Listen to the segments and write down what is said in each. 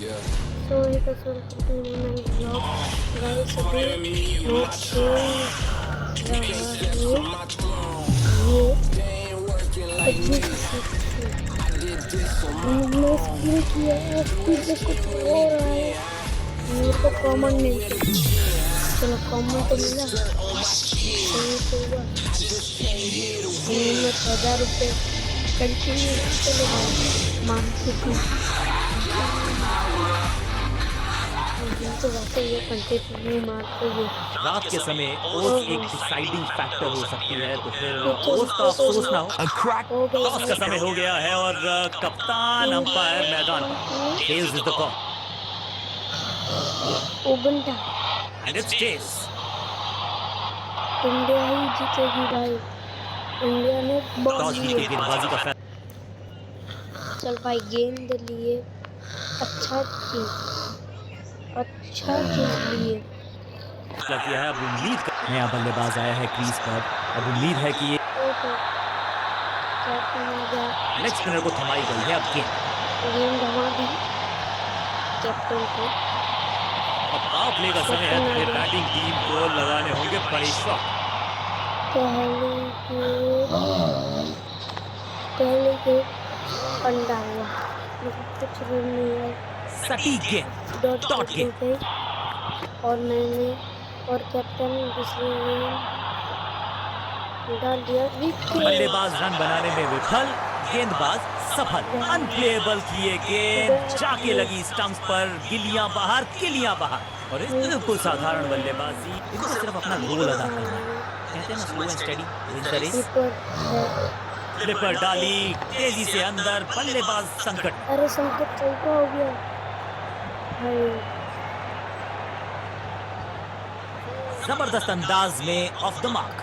सो एक असर करते हैं मैं ब्लॉग गाइस अभी मैं खेल रहा ये मैं स्किल किया फिर से कुछ हो रहा है मेरे को कॉमन मिल चलो कॉमन तो मिला सही तो हुआ मैं 1000 रुपये कंटिन्यू चलेगा मान चुकी तो वैसे ये कंटिन्यू मारते हुए रात के समय ओस एक डिसाइडिंग फैक्टर हो सकती है, तो फिर ओस का अफसोस ना हो। टॉस का समय हो गया है और कप्तान अंपायर मैदान पर। टेल्स इज द कॉल उगंटा एंड इट्स टेल्स। इंडिया ही जीतेगी भाई इंडिया ने टॉस बॉल जीत के गेंदबाजी का फैसला चल भाई गेंद लिए अच्छा चीज लिए किया है। अब उम्मीद नया बल्लेबाज आया है क्रीज पर। अब उम्मीद है कि ये लेग स्पिनर को थमाई गई है। अब गेंद धमा दी कैप्टन को। अब पावर प्ले का समय है, तो फिर बैटिंग टीम को लगाने होंगे बड़े शॉट। पहले के अंडा हुआ कुछ रन नहीं है सटीक गेंद डॉट गेंद और मैंने और कैप्टन दूसरे डाल दिया बल्लेबाज रन बनाने में विफल, गेंदबाज सफल। अनप्लेएबल किए गेंद जाके लगी स्टंप्स पर, गिलियां बाहर किलियां बाहर। और इस बिल्कुल साधारण बल्लेबाजी, इनको सिर्फ अपना रोल अदा करना है। कहते हैं ना slow and steady wins the race. Slipper डाली तेजी से अंदर, बल्लेबाज संकट। अरे संकट चौका हो गया भाई। जबरदस्त अंदाज में ऑफ द मार्क।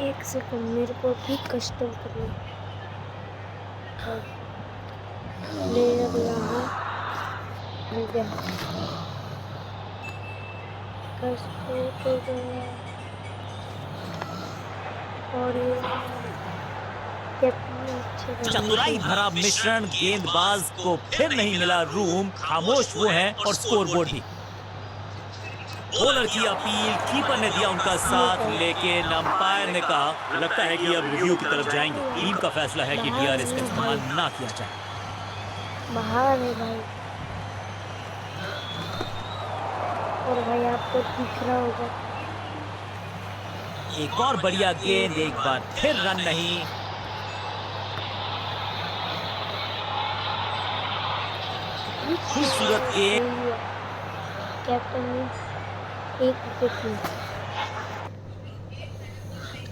एक सेकंड मेरे को भी कस्टम करना ले यहाँ हो गया और चतुराई भरा मिश्रण, गेंदबाज को फिर नहीं मिला रूम, खामोश वो हैं और स्कोरबोर्ड भी। बॉलर की अपील, कीपर ने दिया उनका साथ, लेकिन अंपायर ने कहा लगता है कि अब रिव्यू की तरफ जाएंगे। टीम का फैसला है कि डीआरएस का इस्तेमाल ना किया जाए। बाहर है भाई और भाई आपको दिख रहा होगा एक और बढ़िया गेंद, एक बार फिर रन नहीं। खूबसूरत गेंद। कैप्टन ने एक विकेट ली।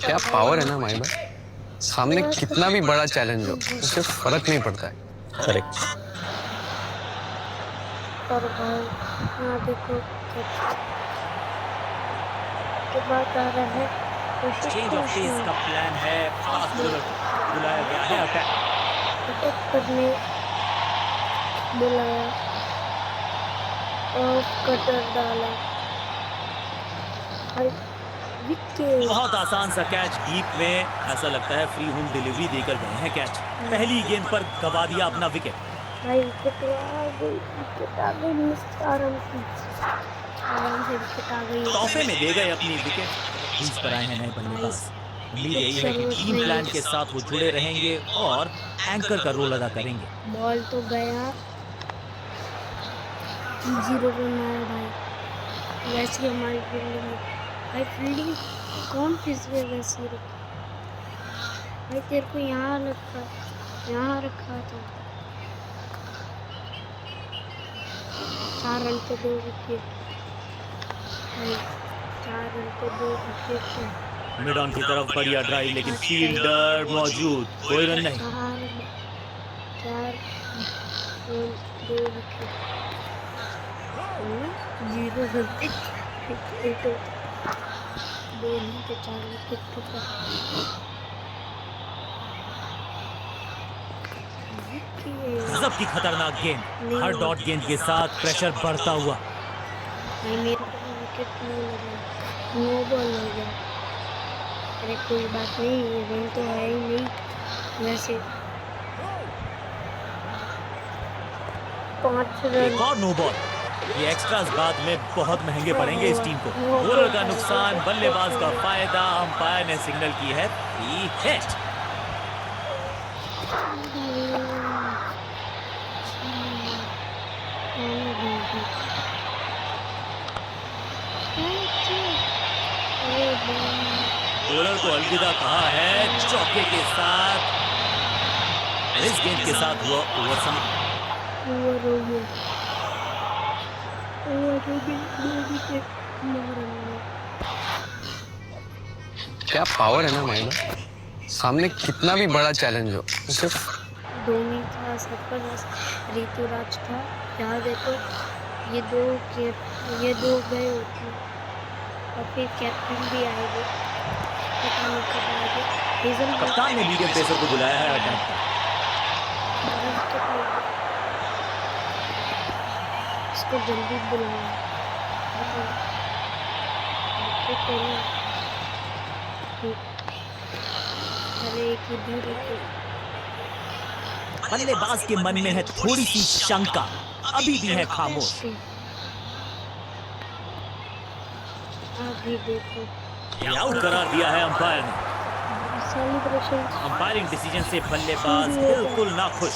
क्या पावर है ना माई भाई, सामने कितना भी बड़ा चैलेंज हो उससे फर्क नहीं पड़ता है। करेक्ट। और भाई यहाँ देखो के बाद आ रहा है चेंज ऑफ पेस का प्लान है, फास्ट बॉलर बुलाया गया है। अटैक करने बुलाया और कटर डाला। बहुत आसान सा कैच डीप में, ऐसा लगता है फ्री होम डिलीवरी देकर गए हैं कैच। पहली गेंद पर गवा दिया अपना विकेट। भाई विकेट आ गई आराम से विकेट आ गई। तोहफे में दे गए अपनी विकेट। क्रीज पर आए हैं नए बल्लेबाज। उम्मीद यही है कि टीम प्लान के साथ वो जुड़े रहेंगे और एंकर का रोल अदा करेंगे। बॉल तो गया 0 रन आया भाई। वैसे हमारी फील्डिंग भाई फील्डिंग कौन फिस गया वैसे रखा भाई तेरे को यहाँ रखा था। 4 रन पे 2 विकेट भाई 4 रन पे 2 विकेट। मिड ऑन की तरफ बढ़िया ड्राइव, लेकिन फील्डर मौजूद, कोई रन नहीं। 4 रन 2 विकेट 0 रन 2 रन पे 4 विकेट सबकी खतरनाक गेंद, हर डॉट गेंद के साथ प्रेशर बढ़ता हुआ। मेरे को विकेट नहीं लगा, नो बॉल हो गया। अरे कोई बात नहीं, रन तो है ही नहीं। वैसे 5 रन। एक और नो बॉल। ये एक्स्ट्रास बाद में बहुत महंगे पड़ेंगे इस टीम को। बॉलर का नुकसान, बल्लेबाज का फायदा। अंपायर ने सिग्नल की है 3 हिट। बॉलर को अलविदा कहा है चौके के साथ। इस गेंद के साथ हुआ ओवर समाप्त। क्या पावर है ना माइबा, सामने कितना भी बड़ा चैलेंज हो, सिर्फ धोनी था, सरफराज, ऋतुराज था। यहाँ देखो ये दो गए होते हैं और फिर कैप्टन भी आएंगे, पता नहीं कब आएंगे। कप्तान ने मीडियम पेसर को बुलाया है अटैक पर। इसको जल्दी बुलाया। बल्लेबाज के मन में है थोड़ी सी शंका, अभी भी है खामोश। अभी देखो ये आउट करार दिया है अंपायर ने। सेलिब्रेशन। अंपायरिंग डिसीजन से बल्लेबाज बिल्कुल नाखुश।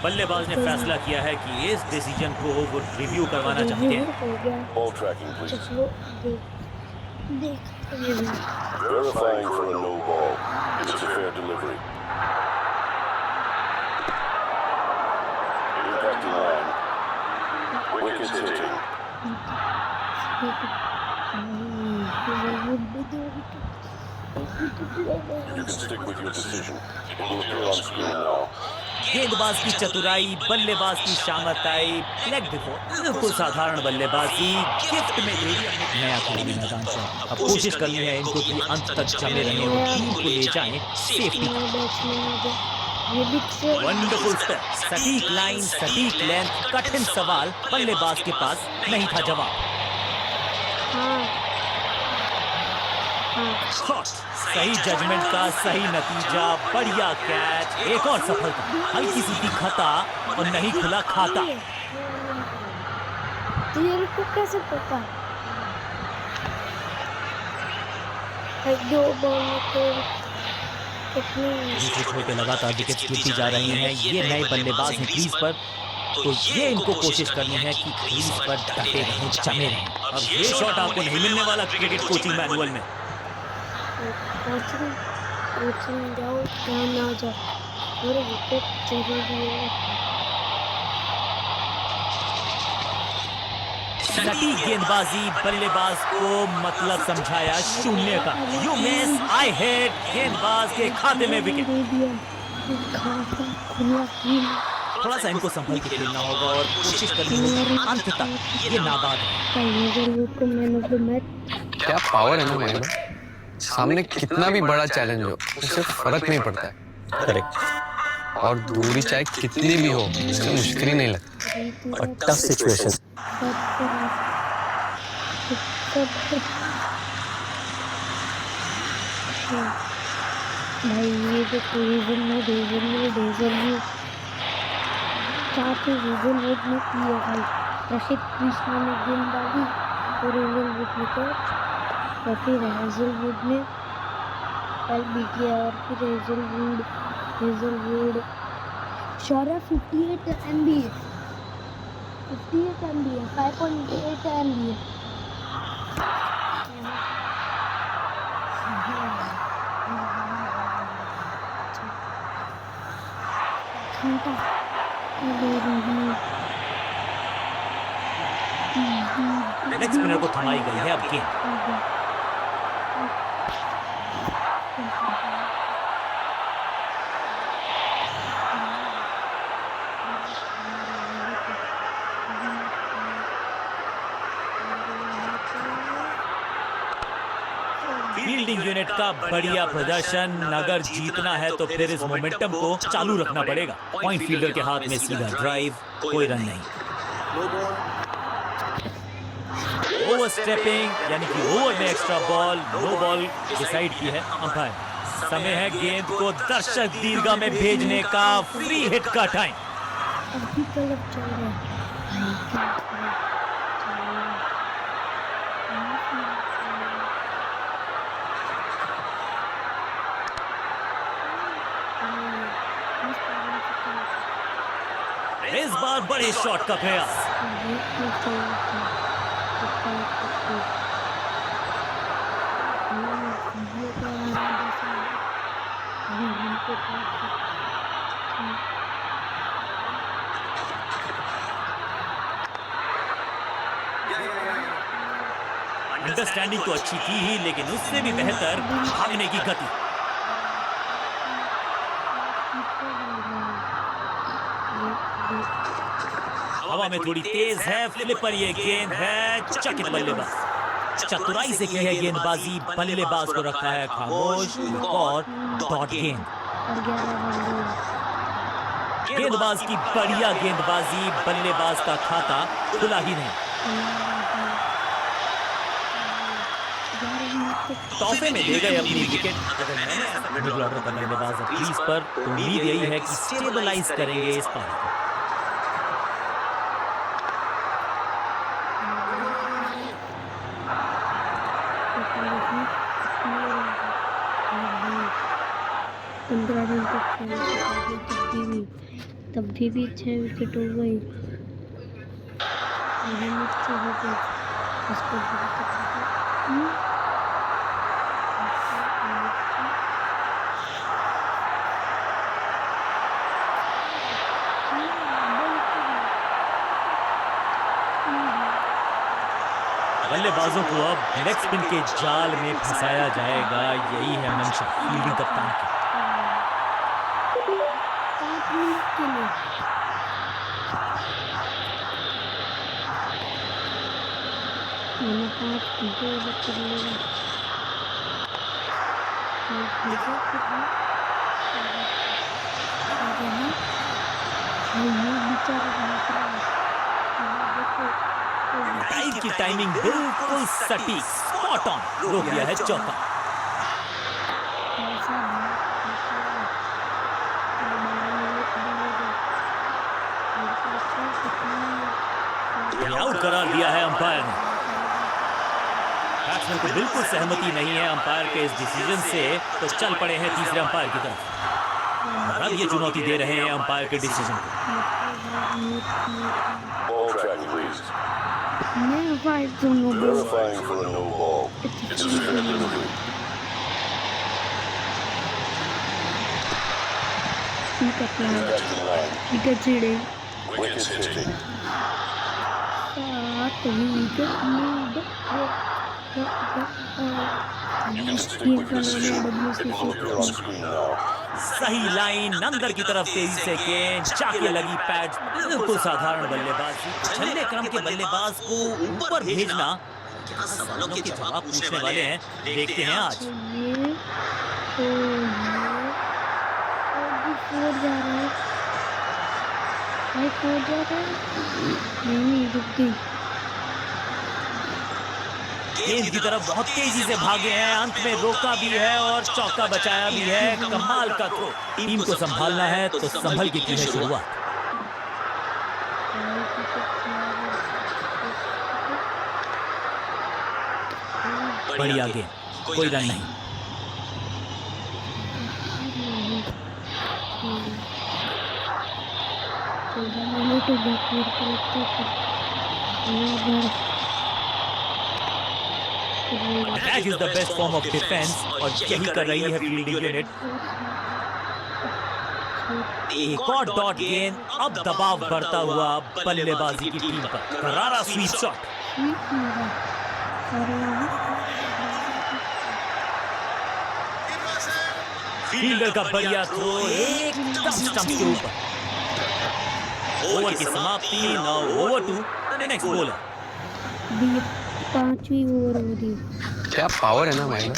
बल्लेबाज ने फैसला किया है कि इस डिसीजन को वो रिव्यू करवाना चाहते हैं। Ball tracking, please. चलो देख Verifying for a no ball. It's a fair delivery. Impacting line. Wickets hitting. You can stick with your decision. It will appear on screen now. गेंदबाज की चतुराई, बल्लेबाज की शामताई, लेग बिफोर, बिल्कुल साधारण बल्लेबाजी, गिफ्ट में दे दी नया खिलाड़ी मैदान से। अब कोशिश करनी है इनको कि अंत तक जमे रहें और टीम को ले जाएं सेफ्टी। वंडरफुल स्टेप, सटीक लाइन, सटीक लेंथ, कठिन सवाल, बल्लेबाज के पास नहीं था जवाब। शॉट, सही जजमेंट का सही नतीजा, बढ़िया कैच, एक और सफलता। हल्की सी खता और नहीं खुला खाता। तेरे को कैसे पता? दो बॉल को दूसरे छोर पे लगातार विकेट गिरती जा रही हैं। ये नए बल्लेबाज हैं क्रीज पर, तो ये इनको कोशिश करनी है कि क्रीज पर डटे रहें, जमे रहें। अब ये शॉट आपको नहीं मिलने वाला क्रिकेट कोचिंग मैनुअल में। कोचिंग जाओ, यहाँ ना जाओ, और विकेट जरूरी है। सटीक गेंदबाजी, बल्लेबाज को मतलब समझाया शून्य का। यू मिस, आई हिट, गेंदबाज के खाते में विकेट। थोड़ा सा इनको संभल के खेलना होगा और कोशिश करनी होगी अंत तक ये नाबाद है। क्या पावर है ना माइबा, सामने कितना भी बड़ा चैलेंज हो, उससे फर्क नहीं पड़ता है। करेक्ट। और दूरी चाहे कितनी भी हो, उससे मुश्किल ही नहीं लगती। और टफ सिचुएशन भाई ये जो डेजल चाहते हेजलवुड ने की है भाई। रशीद कृष्णा ने गेंद डाली और हेजलवुड ने कैच, और फिर हेजलवुड ने एलबी किया और फिर हेजलवुड शौर्य 58 MBA 5.8 MBA। लेग स्पिनर को थमाई गई है अब गेंद। फील्डिंग यूनिट का बढ़िया प्रदर्शन। अगर जीतना है तो फिर इस मोमेंटम को चालू रखना पड़ेगा। पॉइंट फील्डर के हाथ में सीधा ड्राइव, कोई रन नहीं। ओवर स्टेपिंग यानी कि ओवर में extra ball, no ball decide की है अंपायर। समय है गेंद को दर्शक दीर्घा में भेजने का। फ्री हिट का टाइम। अभी गलत चल रहा है भाई, क्या करें? चल रहा है। इस बार बड़े शॉट का प्रयास। अंडरस्टैंडिंग तो अच्छी थी ही, लेकिन उससे भी बेहतर भागने की गति। हवा में थोड़ी तेज है, फ्लिपर ये गेंद है। चकित बल्लेबाज, चतुराई से की है गेंदबाजी, बल्लेबाज को रखा है खामोश और डॉट गेंद। गेंदबाज की बढ़िया गेंदबाजी, बल्लेबाज का खाता खुला ही नहीं। तोहफे में दे गए अपनी विकेट। अगर मैंने मिडिल ऑर्डर का बल्लेबाज क्रीज पर, तो उम्मीद यही है कि स्टेबलाइज करेंगे इस पारी को। तब भी 6 विकेट हो गई। बल्लेबाजों को अब लेग स्पिन के जाल में फंसाया जाएगा। यही है मंशा फील्डिंग कप्तान की। 5 मिनट के लिए मैंने 5 घंटे कर लिया। टाइम की टाइमिंग बिल्कुल सटीक, स्पॉट ऑन, रोक दिया है चौका। आउट करार दिया है अंपायर ने। बैट्समैन को बिल्कुल सहमति नहीं है अंपायर के इस डिसीजन से, तो चल पड़े हैं तीसरे अंपायर की तरफ। अब ये चुनौती दे रहे हैं अंपायर के डिसीजन को। Ball track, please. Verifying for no ball. Verifying for a no ball. It's a fair delivery. Wicket line. Back to the line. Wicket leading. Wickets hitting. 7 wicket lead. You can stick with your decision. It will appear on screen now. सही line, अंदर की तरफ तेजी से गेंद जाके लगी pad. बिल्कुल साधारण बल्लेबाजी। छल्ले क्रम के बल्लेबाज को ऊपर भेजना क्या सवालों के जवाब पूछने वाले हैं, देखते हैं आज। फोर जा रहा है भाई, 4 जा रहा है। नहीं रुक गई। गेंद की तरफ बहुत तेजी से भागे हैं, अंत में रोका भी है और चौका बचाया भी है। कमाल का थ्रो। टीम को संभालना है तो संभल के की है शुरुआत। बढ़िया गेंद, कोई रन नहीं। That is the best form of defense और यही कर रही है फील्डिंग यूनिट। एक और डॉट गेंद, अब दबाव बढ़ता हुआ बल्लेबाजी की टीम पर। करारा स्वीप शॉट। फील्डर का बढ़िया थ्रो एकदम स्टंप के ऊपर। ओवर की समाप्ति। Now over to the next bowler. 5वीं ओवर हो रही। क्या पावर है ना भाई में।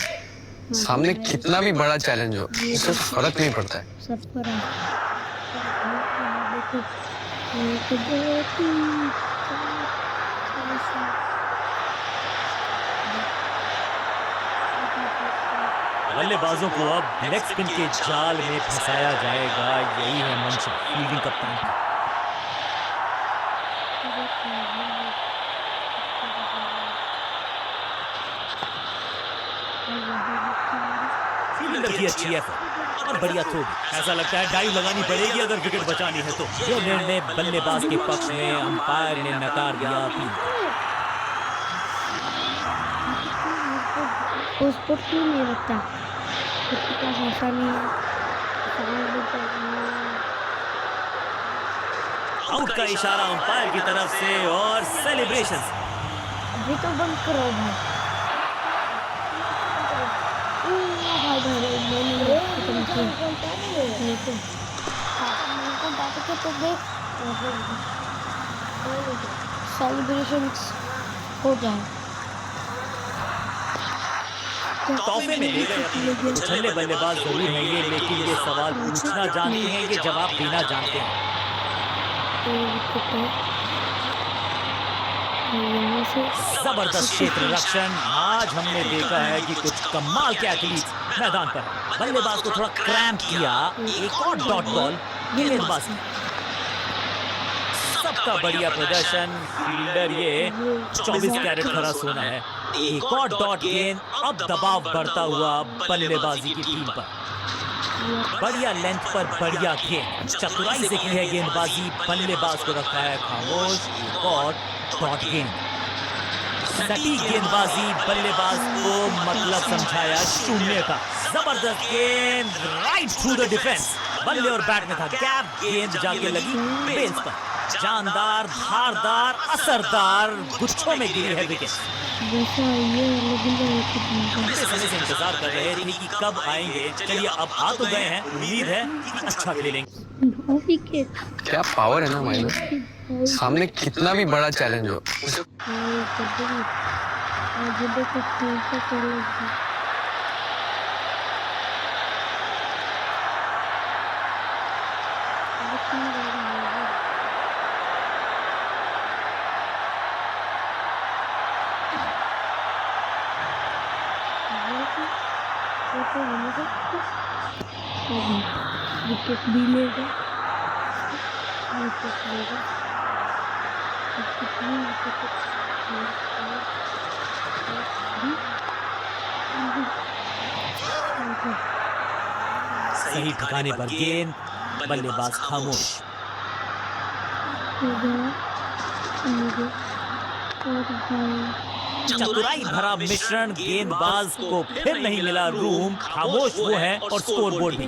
सामने कितना भी बड़ा चैलेंज हो, इससे फर्क नहीं पड़ता है। सब पर है। बल्लेबाजों को अब लेग स्पिन के जाल में फंसाया जाएगा। यही है मंशा फील्डिंग कप्तान की। फील्डर की अच्छी एफर्ट और बढ़िया थ्रो भी। ऐसा लगता है डाइव लगानी पड़ेगी अगर विकेट बचानी है तो। ये निर्णय बल्लेबाज के पक्ष में अंपायर ने नकार दिया। अपील उस पर क्यों नहीं रखता? उसके पास ऐसा नहीं है। आउट का इशारा अंपायर की तरफ से और सेलिब्रेशंस। अभी तो बंद करो भाई। सेलिब्रेशन हो जाए। तोहफे में ले गए। उछलने बल्लेबाज जरूर हैं ये, लेकिन ये सवाल पूछना जानते हैं, ये जवाब देना जानते हैं। जबरदस्त क्षेत्र रक्षण। आज हमने देखा है कि कुछ कमाल के एथलीट्स मैदान पर। बल्लेबाज को थोड़ा क्रैम्प किया। एक और डॉट बॉल गेंदबाज। सबका बढ़िया प्रदर्शन। फील्डर ये 24 कैरेट खरा सोना है। एक और डॉट गेंद। अब दबाव बढ़ता हुआ बल्लेबाजी की टीम पर। बढ़िया लेंथ पर बढ़िया गेंद। चतुराई से की है गेंदबाजी। बल्लेबाज को रखा है खामोश। एक और डॉट गेंद। सटीक गेंदबाजी। बल्लेबाज को मतलब समझाया शून्य का। जबरदस्त गेंद राइट थ्रू द डिफेंस। बल्ले और बैट में था गैप। गेंद जाके लगी बेस पर। जानदार, धारदार, असरदार गुच्छों में गिरी है विकेट। बड़े समय से इंतजार कर रहे थे कि कब आएंगे। चलिए अब आ तो गए हैं। उम्मीद है कि अच्छा खेलेंगे। क्या पावर है ना माइनू। सामने कितना भी बड़ा चैलेंज हो विकेट भी लेगा। सही ठिकाने पर गेंद। बल्लेबाज खामोश। चतुराई भरा मिश्रण। गेंदबाज को फिर नहीं मिला रूम। खामोश वो है और स्कोरबोर्ड भी।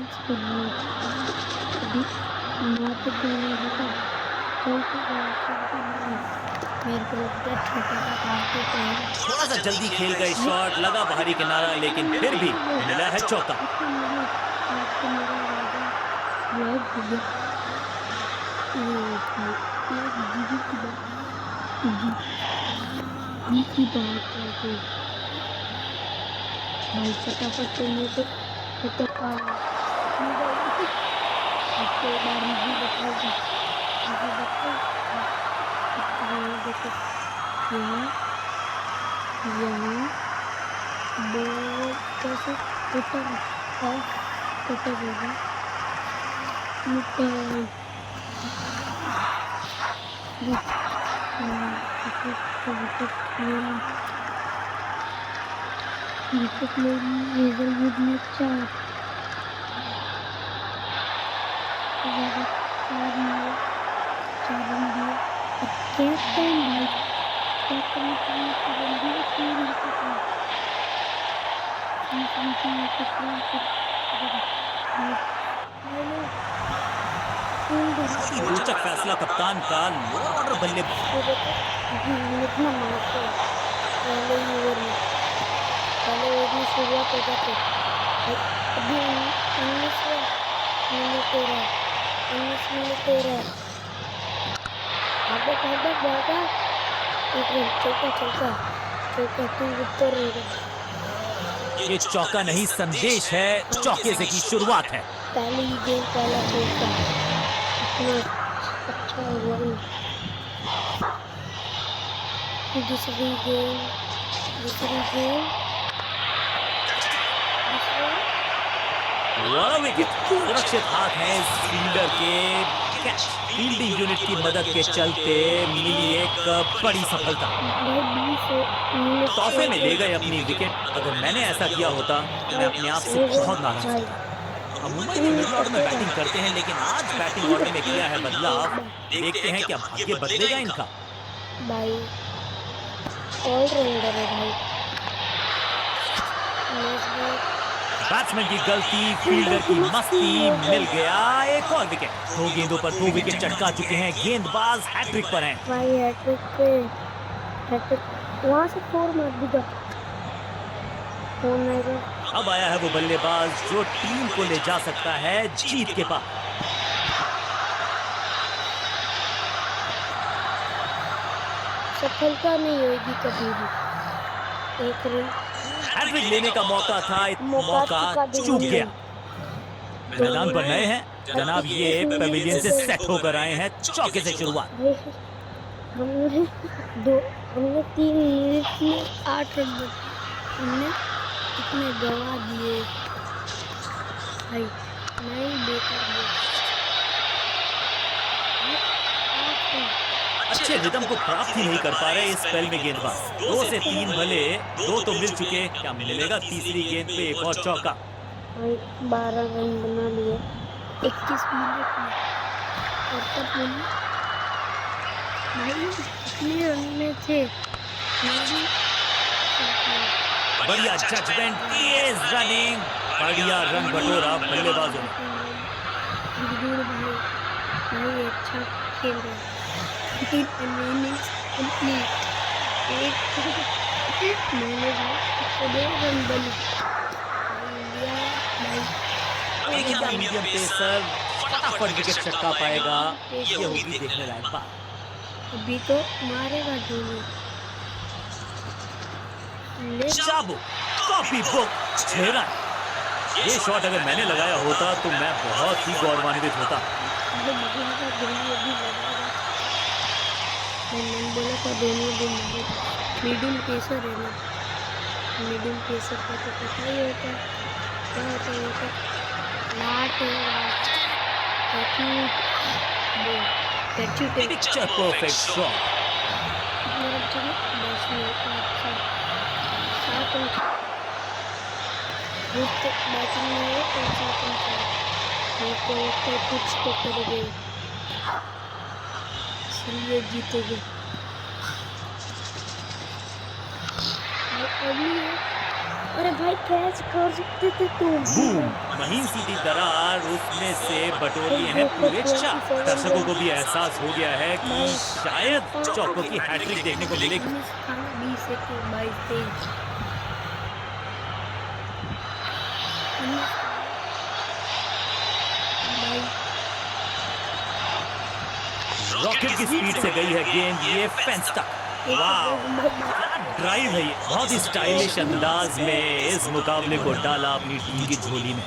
थोड़ा सा जल्दी खेल गए शॉट। लगा बाहरी किनारा, लेकिन फिर भी मिला है चौका। भाई फटाफट चलिए तो विकेट हेजलवुड ने 4 रन दिए। कैप्टन भाई रोचक फैसला कप्तान का। और बल्ले पहले ओवर में शुरुआत हो जाती। अभी 19 मिनट हो रहा है। 19 मिनट हो रहा है। भागा एक मिनट। चौका तू ऊपर रहेगा। ये चौका नहीं संदेश है। चौके से की शुरुआत है। पहली गेंद पहला चौका। अच्छा हुआ। दूसरी गेंद What a wicket! सुरक्षित हाथ है इस फील्डर के। कैच फील्डिंग यूनिट की मदद के चलते मिली एक बड़ी सफलता। भाई 20 तोहफे में ले गए अपनी विकेट। अगर मैंने ऐसा किया होता तो मैं अपने आप से बहुत नाराज था। अमूमन मिडिल ऑर्डर में बैटिंग करते हैं, लेकिन आज बैटिंग ऑर्डर में किया है बदलाव। देखते हैं क्या भाग्य बदलेगा इनका। भाई ऑलराउंडर है भाई। बैट्समैन की गलती, फील्डर की मस्ती, मिल गया एक और विकेट। 2 गेंदों पर 2 विकेट चटका चुके हैं गेंदबाज, हैट्रिक पर हैं। भाई हैट्रिक पे हैट्रिक वहाँ से 4 मार दिया। अब आया है वो बल्लेबाज जो टीम को ले जा सकता है जीत के पास। सफलता नहीं होगी कभी भी। एक रन हैट्रिक लेने का मौका था, मौका चूक गया। मैदान पर नए हैं जनाब, ये पेविलियन से सेट होकर आए हैं। चौके से शुरुआत। हमने 3 मिनट में 8 रन हमने कितने गवा दिए भाई। नहीं बेकार अच्छे रिदम को प्राप्त ही नहीं कर पा रहे इस स्पेल में गेंदबाज। 2 से 3 भले, 2 तो मिल चुके, क्या मिलेगा तीसरी गेंद पे एक और चौका। भाई 12 रन बना लिए 21 मिनट में। और तब भाई कितने रन में थे। बढ़िया जजमेंट, तेज रनिंग, बढ़िया रन बटोरा बल्लेबाजों ने। भाई अच्छा खेल रहा है। Innings complete. मैंने रन बनी। इंडिया मीडियम पेसर फटाफट विकेट चटका पाएगा, ये होगी देखने लायक बात। अभी तो मारेगा धोनी। चाबू कॉपी बुक 6 रन। ये शॉट अगर मैंने लगाया होता तो मैं बहुत ही गौरवान्वित होता। मैंने बोला था दोनों दिन मीडियम पेसर है ना। मीडियम पेसर का तो पता ही होता है क्या होता है। लाट पिक्चर परफेक्ट शॉट। कुछ तो करेंगे इसलिए जीतेंगे। अरे भाई कैच कर सकते थे तुम। महीन सीधी दरार, उसमें से बटोरी है पूरे 4। दर्शकों को भी एहसास हो गया है कि शायद चौकों की हैट्रिक देखने को मिलेगी। 20 सेकंड 22 रॉकेट की स्पीड से गई है गेंद, ये फेंस तक। वाह, ड्राइव है ये। बहुत ही स्टाइलिश अंदाज में इस मुकाबले को डाला अपनी टीम की झोली में।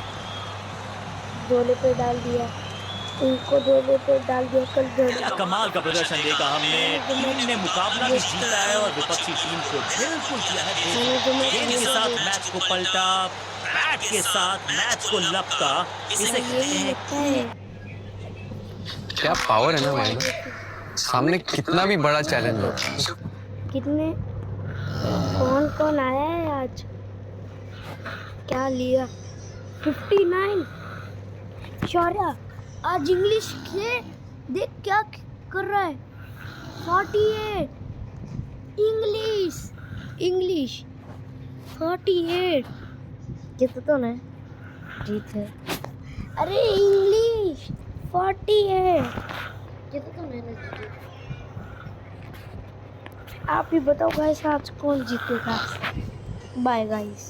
झोले पे डाल दिया, उनको झोले पे डाल दिया। कल क्या कमाल का प्रदर्शन देखा हमने। टीम ने मुकाबला भी जीता है और विपक्षी टीम को बिल्कुल किया है। गेंद के साथ मैच को पलटा, बैट के साथ मैच को लपका। इसे कहते हैं क्या पावर है ना भाई। सामने कितना भी बड़ा चैलेंज हो। कितने कौन कौन आया है आज। क्या लिया 59। शौर्य आज इंग्लिश के देख क्या कर रहा है। 48 इंग्लिश 48 जीत तो ना जीत है। अरे इंग्लिश 48 जीत तो मैंने जीती। आप ही बताओ गाइस आज कौन जीतेगा। Bye guys.